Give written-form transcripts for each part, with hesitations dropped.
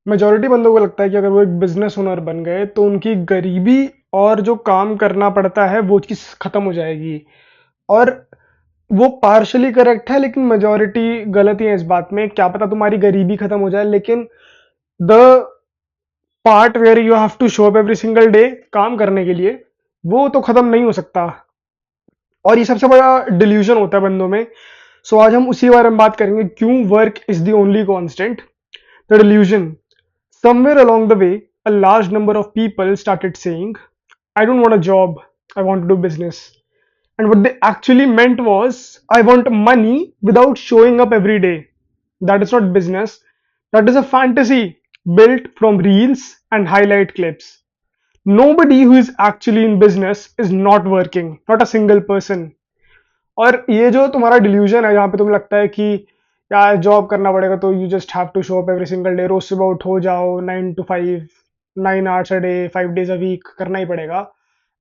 Majority बंदों को लगता है कि अगर वो एक बिजनेस ओनर बन गए तो उनकी गरीबी और जो काम करना पड़ता है वो चीज़ खत्म हो जाएगी। और वो पार्शली करेक्ट है, लेकिन मेजॉरिटी गलत ही है इस बात में। क्या पता तुम्हारी गरीबी खत्म हो जाए, लेकिन the part where you have to show up every single day काम करने के लिए, वो तो खत्म नहीं हो सकता। और ये सबसे बड़ा डिल्यूजन होता है बंदों में। सो आज हम उसी बारे में बात करेंगे, क्यों work is the only constant. The delusion: somewhere along the way, a large number of people started saying, I don't want a job, I want to do business. And what they actually meant was, I want money without showing up every day. That is not business, that is a fantasy built from reels and highlight clips. Nobody who is actually in business is not working, not a single person. और ये जो तुम्हारा delusion है, जहाँ पे तुम्हें लगता है कि यार जॉब करना पड़ेगा, तो you just have to show up every single day, रोज सुबह उठो जाओ 9 to 5, 9 hours a day, 5 days a week करना ही पड़ेगा।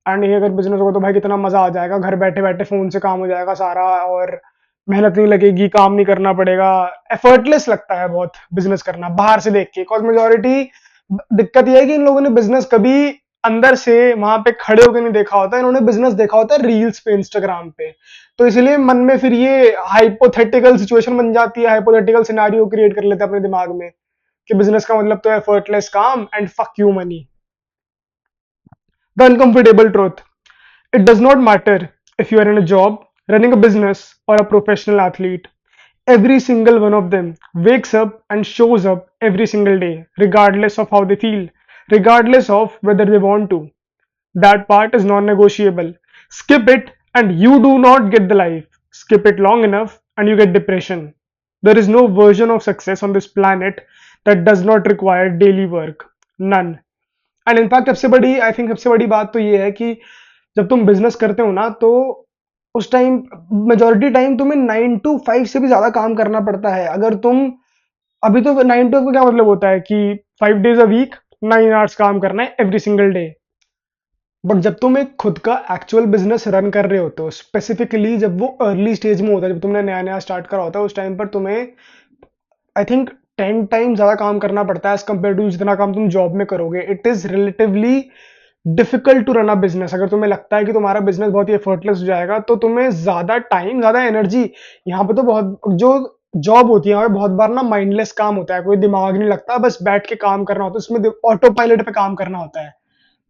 एंड ये अगर बिजनेस होगा तो भाई कितना मजा आ जाएगा, घर बैठे बैठे फोन से काम हो जाएगा सारा, और मेहनत नहीं लगेगी, काम नहीं करना पड़ेगा। एफर्टलेस लगता है बहुत बिजनेस करना बाहर से देख के। बिकॉज मेजोरिटी दिक्कत ये है कि इन लोगों ने बिजनेस कभी अंदर से वहां पे खड़े होकर नहीं देखा होता, इन्होंने बिजनेस देखा होता है रील्स पे, इंस्टाग्राम पे। तो इसलिए मन में फिर ये हाइपोथेटिकल सिचुएशन बन जाती है, हाइपोथेटिकल सिनेरियो क्रिएट कर लेते हैं अपने दिमाग में कि बिजनेस का मतलब तो एफर्टलेस काम and fuck you money. The uncomfortable truth: it does not matter if you are in a job, running a business, or a professional athlete. Every single one of them wakes up and shows up every single day, regardless of how they feel, regardless of whether they want to. That part is non negotiable. Skip it and you do not get the life. Skip it long enough and you get depression. There is no version of success on this planet that does not require daily work. None. And in fact सबसे बड़ी, I think सबसे बड़ी बात तो ये है कि जब तुम बिजनेस करते हो ना, तो उस टाइम मेजोरिटी टाइम तुम्हें 9 to 5 से भी ज्यादा काम करना पड़ता है। अगर तुम अभी तो 9 to 5 का क्या मतलब होता है कि 5 days a week 9 hours काम करना है एवरी सिंगल डे। बट जब तुम एक खुद का एक्चुअल बिजनेस रन कर रहे होते हो, स्पेसिफिकली जब वो अर्ली स्टेज में होता है, जब तुमने नया नया स्टार्ट करा होता है, उस टाइम पर तुम्हें आई थिंक 10 times ज्यादा काम करना पड़ता है एज कम्पेयर टू जितना काम तुम जॉब में करोगे। It is relatively difficult to run a business. अगर तुम्हें लगता है कि तुम्हारा बिजनेस बहुत ही एफर्टलेस हो जाएगा, तो तुम्हें ज्यादा टाइम, ज्यादा एनर्जी, यहाँ पे तो बहुत जो जॉब होती है यहाँ पे बहुत बार ना माइंडलेस काम होता है, कोई दिमाग नहीं लगता, बस बैठ के काम करना होता है, उसमें ऑटो पायलट पे काम करना होता है,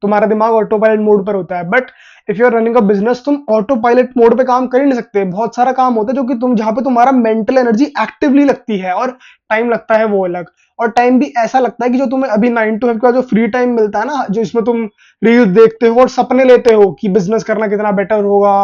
तुम्हारा दिमाग ऑटो पायलट मोड पर होता है। But if you are running a business, तुम ऑटो पायलट मोड पे काम कर ही नहीं सकते। बहुत सारा काम होता है जो कि तुम, जहां पे तुम्हारा मेंटल एनर्जी एक्टिवली लगती है, और टाइम लगता है वो अलग। और टाइम भी ऐसा लगता है कि जो तुम्हें अभी 9 to 5 का जो फ्री टाइम मिलता है ना, जो इसमें तुम रील्स देखते हो और सपने लेते हो कि बिजनेस करना कितना बेटर होगा,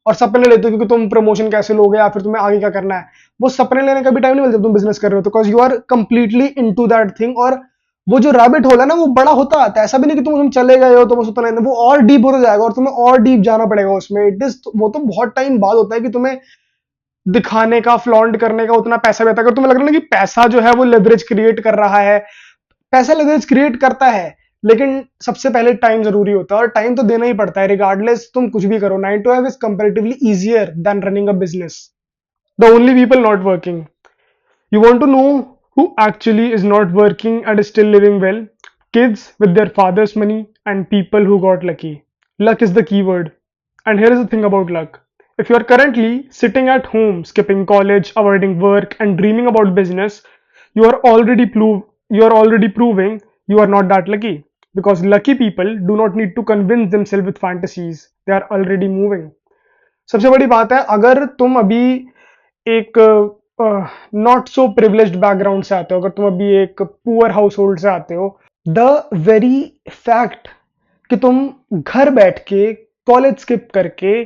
और सपने लेते हो क्योंकि तुम प्रमोशन कैसे लोगे या फिर तुम्हें आगे क्या करना है, वो सपने लेने का भी टाइम नहीं मिलता जब तुम बिजनेस कर रहे हो, because you are completely into that thing. और वो जो रैबिट होल है ना, वो बड़ा होता आता है। ऐसा भी नहीं कि तुम चले गए हो तो बस उतना ही, वो और डीप होता जाएगा और तुम्हें और डीप जाना पड़ेगा उसमें। इट इज, वो तो बहुत टाइम बाद होता है कि तुम्हें दिखाने का, फ्लॉन्ट करने का उतना पैसा भी आता है। अगर तुम्हें लग रहा है ना कि पैसा जो है वो लेवरेज क्रिएट कर रहा है, पैसा लेवरेज क्रिएट करता है, लेकिन सबसे पहले टाइम जरूरी होता है, और टाइम तो देना ही पड़ता है रिगार्डलेस तुम कुछ भी करो। 9 to 5 is comparatively easier than running a business. The only people not working: you want to know who actually is not working and is still living well? Kids with their father's money and people who got lucky. Luck is the keyword. And here is the thing about luck. If you are currently sitting at home, skipping college, avoiding work, and dreaming about business, you are already proving you are not that lucky. Because lucky people do not need to convince themselves with fantasies. They are already moving. सबसे बड़ी बात है, अगर तुम अभी एक not so privileged background से आते हो, अगर तुम अभी एक पुअर हाउस होल्ड से आते हो, द वेरी फैक्ट कि तुम घर बैठ के कॉलेज स्किप करके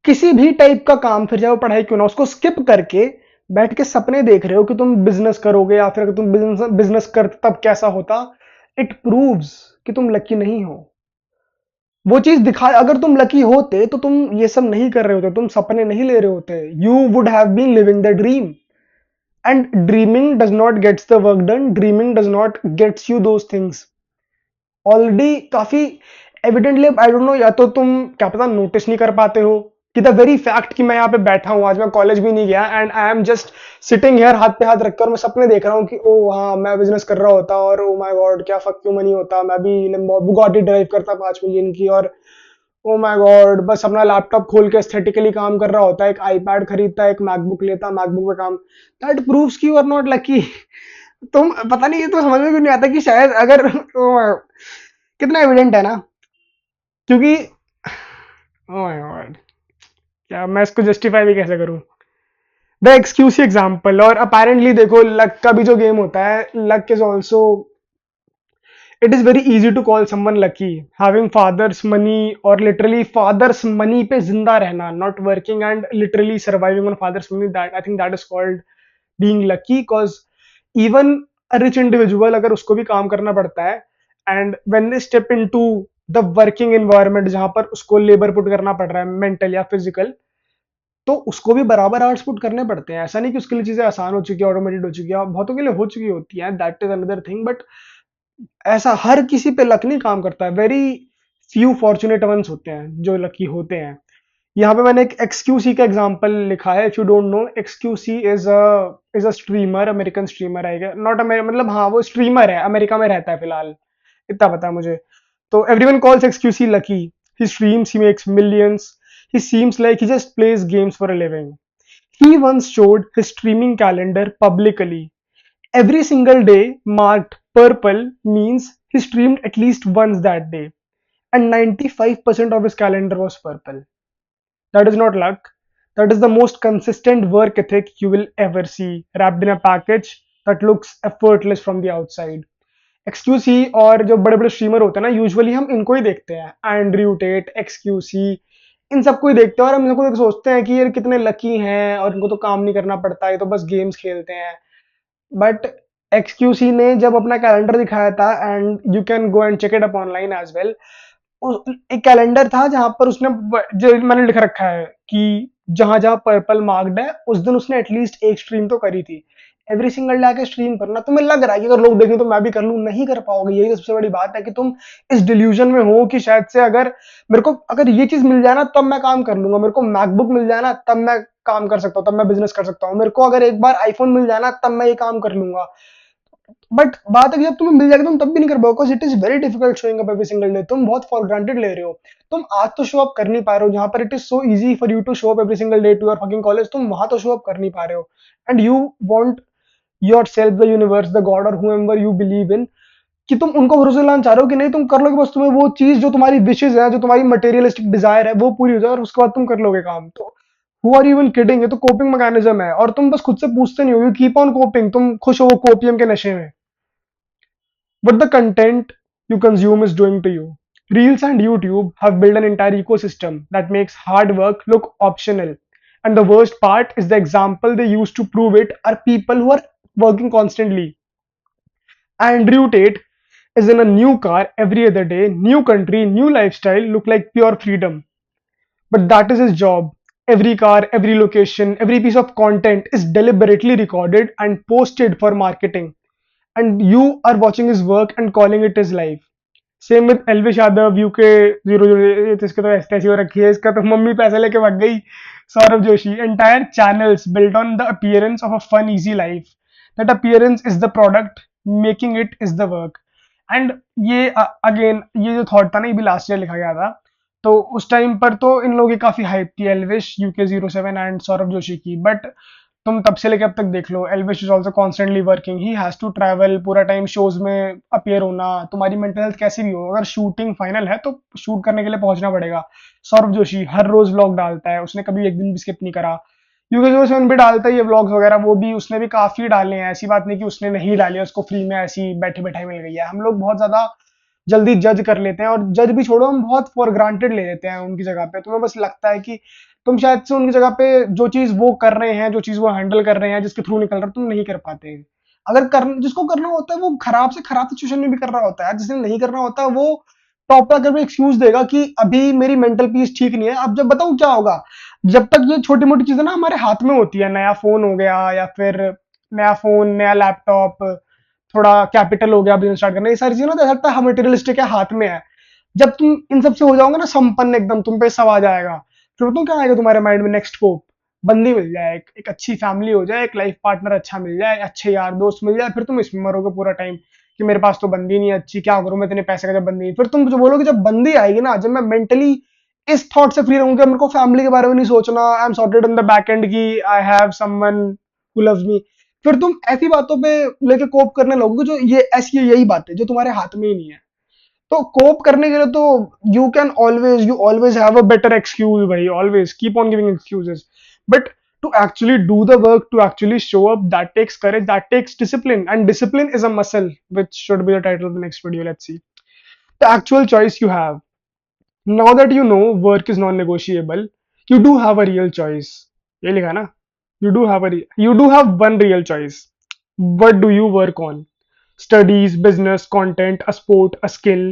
किसी भी टाइप का काम, फिर चाहे वो पढ़ाई क्यों ना, उसको स्किप करके बैठ के सपने देख रहे हो कि तुम बिजनेस करोगे, या फिर अगर तुम बिजनेस करते तब कैसा होता, इट प्रूव्स कि तुम लकी नहीं हो। वो चीज दिखा, अगर तुम लकी होते तो तुम ये सब नहीं कर रहे होते, तुम सपने नहीं ले रहे होते। You would have been living the dream. And dreaming does not gets the work done, dreaming does not gets you those things. Already काफी एविडेंटली, आई डोंट नो, या तो तुम क्या पता नोटिस नहीं कर पाते हो, कि द वेरी फैक्ट कि मैं यहाँ पे बैठा हूँ, आज मैं कॉलेज भी नहीं गया and I am just sitting here हाथ पे हाथ रखकर, मैं सपने देख रहा हूँ कि ओ हाँ मैं बिजनेस कर रहा होता और ओ माय गॉड क्या फक क्यों मनी होता, मैं भी बुगाटी ड्राइव करता 5 मिलियन की, और ओ माय गॉड बस अपना लैपटॉप खोल के एस्थेटिकली काम कर रहा होता, एक आईपैड खरीदता, एक मैकबुक लेता, मैकबुक पे काम। दैट प्रूव्स कि यू आर नॉट लकी। तुम पता नहीं, ये तो समझ में क्यों नहीं आता कि शायद अगर कितना एविडेंट है ना, क्योंकि ओ माय गॉड क्या मैं इसको जस्टिफाई भी कैसे करूं। द एक्सक्यूज एग्जाम्पल, और अपेरेंटली देखो लक का भी जो गेम होता है, luck is also, it is very easy to call someone lucky having father's money, और लिटरली फादर्स मनी पे जिंदा रहना, not working and literally surviving on father's money, that I think that is called being lucky, because even a rich individual अगर उसको भी काम करना पड़ता है, and when they step into the working environment जहां पर उसको लेबर पुट करना पड़ रहा है, मेंटल या फिजिकल, तो उसको भी बराबर आवर्स पुट करने पड़ते हैं। ऐसा नहीं कि उसके लिए चीजें आसान हो चुकी है, ऑटोमेटेड हो चुकी है, बहुतों के लिए हो चुकी होती है, that is another thing, but ऐसा हर किसी पे लक नहीं काम करता है। वेरी फ्यू फॉर्चुनेट वंस होते हैं जो लकी होते हैं। यहाँ पे मैंने एक एक्सक्यूसी का एग्जांपल लिखा है, if you don't know, xQc is a streamer, American streamer है, नॉट मतलब हाँ वो स्ट्रीमर है, अमेरिका में रहता है फिलहाल, इतना पता है मुझे। तो everyone calls xQc lucky, he streams, he makes millions, he seems like he just plays games for a living. He once showed his streaming calendar publicly. Every single day marked purple means he streamed at least once that day, and 95% of his calendar was purple. That is not luck. That is the most consistent work ethic you will ever see, wrapped in a package that looks effortless from the outside. एक्सक्यूसी और जो बड़े बड़े streamer होते हैं ना, usually हम इनको ही देखते हैं, एंड्रयू टेट, एक्सक्यूसी, इन सबको ही देखते हैं, और हम इनको सोचते हैं कि ये कितने लकी हैं और इनको तो काम नहीं करना पड़ता, ये तो बस गेम्स खेलते हैं। बट एक्सक्यूसी ने जब अपना कैलेंडर दिखाया था, and you can go and check it up online as well, एक कैलेंडर था जहां पर उसने जो मैंने लिख रखा है कि जहां जहां पर्पल मार्क्ड है उस दिन उसने एटलीस्ट एक स्ट्रीम तो करी थी। एवरी सिंगल डे आके स्ट्रीम करना, तुम्हें लग रहा है कि अगर लोग देखें तो मैं भी कर लूं, नहीं कर पाओगे। यही तो सबसे बड़ी बात है कि तुम इस डिल्यूजन में हो कि शायद से अगर मेरे को अगर ये चीज मिल जाए ना तब मैं काम कर लूंगा, मेरे को मैकबुक मिल जाए ना तब मैं काम कर सकता हूँ, तब मैं बिजनेस कर सकता हूँ, मेरे को अगर एक बार आईफोन मिल जाए ना तब मैं ये काम कर लूंगा। बट बात है कि जब तुम्हें मिल जाएगा तुम तब भी नहीं कर पाओगे, it is very difficult showing up every single day. तुम बहुत फॉर ग्रांटेड ले रहे हो। तुम आज तो शो अप कर नहीं पा रहे हो, जहां पर it is so easy for you to show up every single day to your fucking college, तुम वहां तो शो अप कर नहीं पा रहे हो। And you want your self, the universe, the God, और हुएवर यू बिलीव इन, कि तुम उनको भरोसे लाना चाह रहे हो कि नहीं तुम कर लोगे, बस तुम्हें वो चीज जो तुम्हारी विशेज है, जो तुम्हारी मटेरियलिस्टिक डिजायर है वो पूरी हो जाए और उसके बाद तुम कर लोगे काम। तो who are you even kidding? ये तो कोपिंग मैकेनिज्म है, और तुम बस खुद से पूछते नहीं हो, यू कीप ऑन कोपिंग, तुम खुश हो वो कोपियम के नशे में। What the content you consume is doing to you. Reels and YouTube have built an entire ecosystem that makes hard work look optional. And the worst part is the example they use to prove it are people who are working constantly. Andrew Tate is in a new car every other day, new country, new lifestyle, look like pure freedom. But that is his job. Every car, every location, every piece of content is deliberately recorded and posted for marketing, and you are watching his work and calling it his life. Same with Elvish Yadav, UK 008, इसके तो ऐसी हो रखी है, इसका तो mummy पैसे लेके भाग गई। Saurabh Joshi, entire channels built on the appearance of a fun easy life, that appearance is the product, making it is the work. And ये अगेन ये जो थॉट था ना, ये भी लास्ट ईयर लिखा गया था, तो उस टाइम पर तो इन लोगों की काफी हाइप थी, एल्विश, यूके 07 एंड सौरभ जोशी की। बट तुम तब से लेके अब तक देख लो, Elvish is also constantly working, he has to travel, पूरा टाइम शोज में अपीयर होना, तुम्हारी मेंटल हेल्थ कैसी भी हो, अगर शूटिंग फाइनल है तो शूट करने के लिए पहुंचना पड़ेगा। सौरभ जोशी हर रोज व्लॉग डालता है, उसने कभी एक दिन भी स्किप नहीं करा। यूके 07 भी डालता है ये व्लॉग्स वगैरह, वो भी उसने भी काफी डाले हैं, ऐसी बात नहीं कि उसने नहीं डाले, उसको फ्री में ऐसी बैठे बैठाई मिल गई है। हम लोग बहुत ज्यादा जल्दी जज कर लेते हैं, और जज भी छोड़ो, हम बहुत फॉर ग्रांटेड ले लेते हैं उनकी जगह पे। तुम्हें बस लगता है कि तुम शायद से उनकी जगह पे जो चीज वो कर रहे हैं, जो चीज वो हैंडल कर रहे हैं, जिसके थ्रू निकल रहा है, तुम नहीं कर पाते। अगर कर जिसको करना होता है वो खराब से खराब सिचुएशन में भी कर रहा होता है, जिसने नहीं करना होता वो टॉप पे आकर एक्सक्यूज देगा कि अभी मेरी मेंटल पीस ठीक नहीं है। अब जब बताऊं क्या होगा, जब तक ये छोटी मोटी चीजें ना हमारे हाथ में होती है, नया फोन हो गया या फिर नया फोन, नया लैपटॉप, थोड़ा कैपिटल हो गया बिजनेस स्टार्ट करना, ये सारी चीजें ना लगता है मटेरियलिस्टिक है, हाथ में है। जब तुम इन सब से हो जाओगे ना संपन्न एकदम, तुम पे सब आ जाएगा, फिर तो क्या आएगा तुम्हारे माइंड में नेक्स्ट को? बंदी मिल जाए, एक अच्छी फैमिली हो जाए, एक लाइफ पार्टनर अच्छा मिल जाए, अच्छे यार दोस्त मिल जाए, फिर तुम इसमें मरोगे पूरा टाइम कि मेरे पास तो बंदी नहीं है अच्छी, क्या करूं मैं इतने पैसे का जब बंदी नहीं। फिर तुम जो बोलोगे जब बंदी आएगी ना, जब मैं मेंटली इस थॉट से फ्री रहूंगा, मेरे को फैमिली के बारे में नहीं सोचना, I am sorted in the back end की I have someone who loves me, फिर तुम ऐसी बातों पे लेके कोप करने लगोगे जो ये ऐसी यही बात है जो तुम्हारे हाथ में ही नहीं है। तो कोप करने के लिए तो you always have a better excuse भाई, always keep on giving excuses, but to actually do the work, to actually show up, that takes courage, that takes discipline, and discipline is a muscle which should be the title of the next video. Let's see the actual choice you have. Now that you know work is non-negotiable, you do have a real choice. ये लिखा है ना, you do have one real choice. What do you work on? Studies, business, content, a sport, a skill.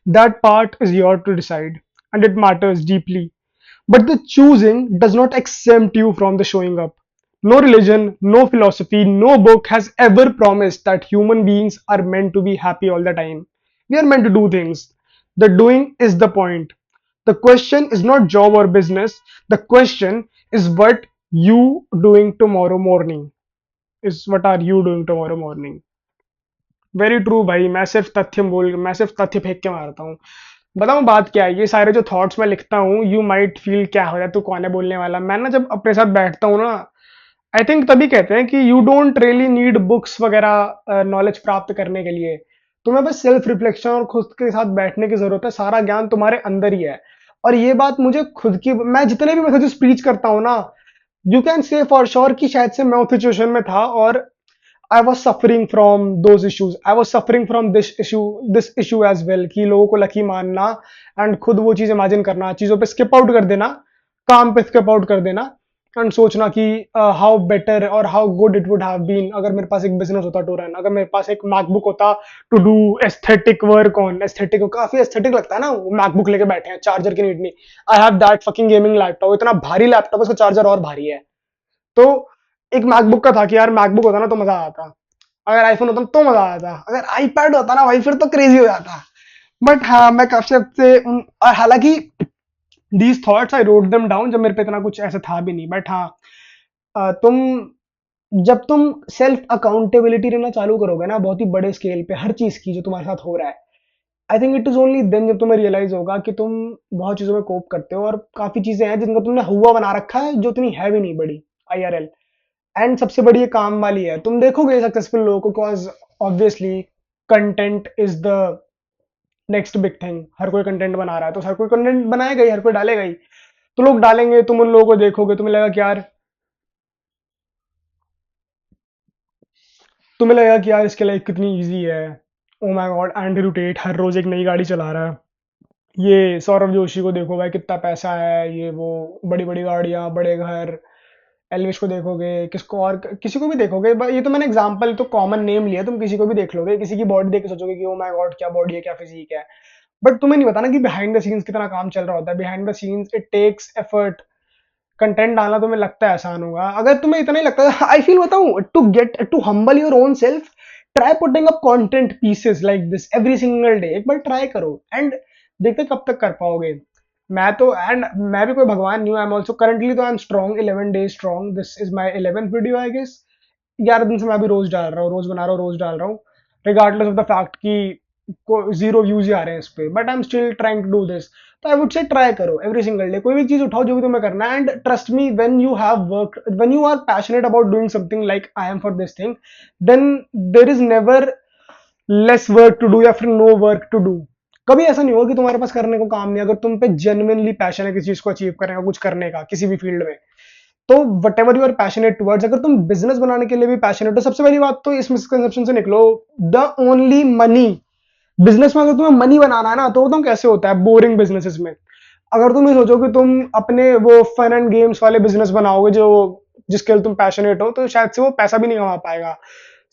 That part is yours to decide, and it matters deeply. But the choosing does not exempt you from the showing up. No religion, no philosophy, no book has ever promised that human beings are meant to be happy all the time. We are meant to do things. The doing is the point. The question is not job or business. The question is what you doing tomorrow morning. Is what are you doing tomorrow morning? Very true भाई, मैं सिर्फ तथ्य फेंक के मारता हूँ। बताऊँ बात क्या है, ये सारे जो थॉट्स मैं लिखता हूँ, यू माइट फील क्या हो जाए, तू कौन है बोलने वाला। मैं ना जब अपने साथ बैठता हूँ ना, आई थिंक तभी कहते हैं कि you don't really need books वगैरह नॉलेज प्राप्त करने के लिए। तुम्हें बस सेल्फ रिफ्लेक्शन और खुद के साथ बैठने की जरूरत है, सारा ज्ञान तुम्हारे अंदर ही है। और ये बात मुझे खुद की, मैं जितने भी मैसेजेस प्रीच करता हूँ ना, you can say for sure कि शायद से मैं उस सिचुएशन में था और I was suffering from those issues, I was suffering from this issue as well, कि लोगों को लकी मानना एंड खुद वो चीज इमेजिन करना, चीजों पे स्किप आउट कर देना, काम पे स्किप आउट कर देना, एंड सोचना कि हाउ बेटर और how good it would have been अगर मेरे पास एक बिजनेस होता टू रन, अगर मेरे पास एक मैकबुक होता to do aesthetic work on. Aesthetic काफी एस्थेटिक लगता है ना, वो मैकबुक लेके बैठे हैं, चार्जर की नीड नहीं। I have that fucking gaming laptop, इतना भारी लैपटॉप, उसका चार्जर और भारी है। तो एक मैकबुक का था कि यार मैकबुक होता ना तो मजा आता, अगर आईफोन होता तो मजा आता, अगर आईपैड होता ना भाई फिर तो क्रेजी हो जाता। बट हाँ, मैं काफी हद से और हालांकि these thoughts I wrote them down जब मेरे पे इतना कुछ ऐसा था भी नहीं। बट हाँ, तुम जब तुम सेल्फ अकाउंटेबिलिटी लेना चालू करोगे ना बहुत ही बड़े स्केल पे हर चीज की जो तुम्हारे साथ हो रहा है, I think it is only then जब तुम्हें रियलाइज होगा कि तुम बहुत चीजों में कोप करते हो और काफी चीजें हैं जिनको तुमने हुआ बना रखा है जो इतनी है भी नहीं बड़ी, IRL। एंड सबसे बड़ी ये काम वाली है, तुम देखोगे सक्सेसफुल लोगों को, because obviously content is the next big thing. हर कोई कंटेंट बना रहा है तो हर कोई कंटेंट बनाएगा ही, हर कोई डालेगा ही। तो लोग डालेंगे, तुम उन लोगों को देखोगे, तुम्हें लगेगा कि यार इसकी लाइफ कितनी इजी है। Oh my God, Andrew Tate हर रोज एक नई गाड़ी चला रहा है। ये सौरभ जोशी को देखो भाई, कितना पैसा है, ये वो, बड़ी बड़ी गाड़ियां, बड़े घर। एल्विश को देखोगे, किसको और किसी को भी देखोगे, ये तो मैंने एग्जांपल तो कॉमन नेम लिया, तुम किसी को भी देख लोगे, किसी की बॉडी देख के सोचोगे कि ओ माय गॉड क्या बॉडी है, क्या फिजिक है। बट तुम्हें नहीं पता ना कि बिहाइंड द सीन्स कितना काम चल रहा होता है। Behind the scenes it takes effort. Content डालना तुम्हें लगता है आसान होगा, अगर तुम्हें इतना ही लगता है, आई फील बताऊं, to humble your own self, try putting up content pieces like this every single day. एक बार ट्राई करो एंड देखते कब तक कर पाओगे। मैं भी कोई भगवान नहीं हूं, आई एम ऑल्सो करंटली तो I am strong 11 days strong, this is my 11th video I guess. 11 दिन से मैं भी रोज डाल रहा हूँ, रोज बना रहा हूँ, रोज डाल रहा हूँ, रिगार्डलेस ऑफ द फैक्ट कि को 0 व्यूज ही आ रहे हैं इस पे, but I am still trying to do this. तो आई वुड से ट्राई करो एवरी सिंगल डे, कोई भी चीज उठाओ जो भी तुम्हें करना है, and trust me, when you are passionate about doing something like I am for this thing, then there is never less work to do या फिर नो वर्क टू डू। कभी ऐसा नहीं होगा कि तुम्हारे पास करने को काम नहीं, अगर तुम पे जेन्युइनली पैशन है किसी चीज को अचीव करने का, कुछ करने का किसी भी फील्ड में, तो whatever you are passionate towards, अगर तुम बिजनेस बनाने के लिए भी पैशनेट हो, सबसे पहली बात तो इस मिसकंसेप्शन से निकलो, द ओनली मनी, बिजनेस में अगर तुम्हें मनी बनाना है ना तो तुम कैसे होता है बोरिंग बिजनेसेस में। अगर तुम ये सोचो कि तुम अपने वो फन एंड गेम्स वाले बिजनेस बनाओगे जो जिसके लिए तुम पैशनेट हो, तो शायद से वो पैसा भी नहीं कमा पाएगा।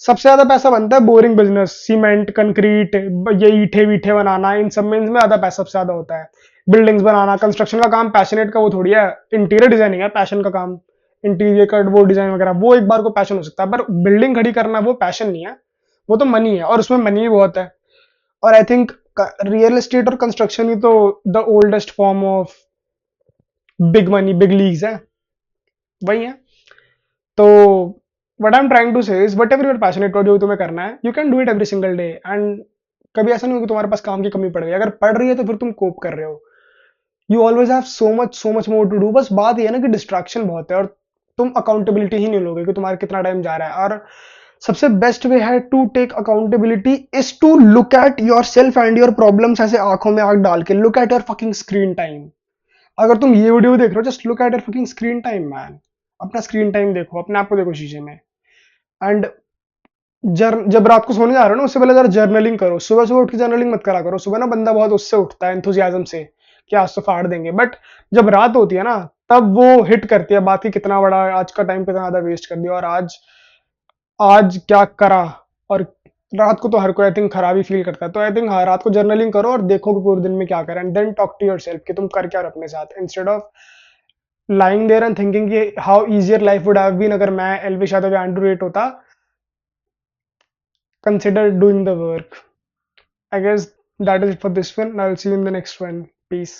सबसे ज्यादा पैसा बनता है बोरिंग बिजनेस, सीमेंट, कंक्रीट, ये ईंटे वीठे बनाना, इन सब में इनमें ज्यादा पैसा सबसे ज्यादा होता है। बिल्डिंग्स बनाना, कंस्ट्रक्शन का काम पैशनेट का वो थोड़ी है, इंटीरियर डिजाइनिंग है पैशन का काम। इंटीरियर का वो डिजाइन वगैरह वो एक बार को पैशन हो सकता है, पर बिल्डिंग खड़ी करना वो पैशन नहीं है, वो तो मनी है, और उसमें मनी भी बहुत है। और आई थिंक रियल एस्टेट और कंस्ट्रक्शन ही तो the oldest form of big money big leagues है, वही है। तो what I am trying to say is whatever you're passionate जो तुम्हें करना है, you can do it every single day. And कभी ऐसा नहीं हो कि तुम्हारे पास काम की कमी पड़ गई। अगर पड़ रही है तो फिर तुम कोप कर रहे हो। You always have so much more to do. बस बात ये है ना कि डिस्ट्रैक्शन बहुत है, और तुम अकाउंटेबिलिटी ही नहीं लोगे कि तुम्हारा कितना टाइम जा रहा है। और सबसे बेस्ट वे है to take accountability is to look at yourself and your problems, ऐसे आंखों में आंख डाल के look at your fucking screen time. अगर तुम ये वीडियो देख रहे हो, just look at your fucking screen time man. अपना स्क्रीन टाइम देखो, अपने आप को देखो शीशे में। एंड जब रात को सोने जा रहे हो ना, उससे पहले जरा जर्नलिंग करो। सुबह सुबह उठ के जर्नलिंग मत करा करो। सुबह ना बंदा बहुत उससे उठता है, एंथुजियाज्म से, कि आज तो फाड़ देंगे। बट जब रात होती है ना, तब वो हिट करती है बात की, कितना बड़ा आज का टाइम कितना ज्यादा वेस्ट कर दिया, और आज आज क्या करा। और रात को तो हर कोई आई थिंक खराब ही फील करता है। तो आई थिंक हाँ, रात को जर्नलिंग करो और देखो कि पूरे दिन में क्या करें, and then talk to yourself कि तुम कर क्या रहे हो अपने साथ, instead of lying there and thinking कि how easier life would have been अगर मैं एलविश यादव या एंड्रू रेट होता। Consider doing the work. I guess that is it for this one. I'll see you in the next one. Peace.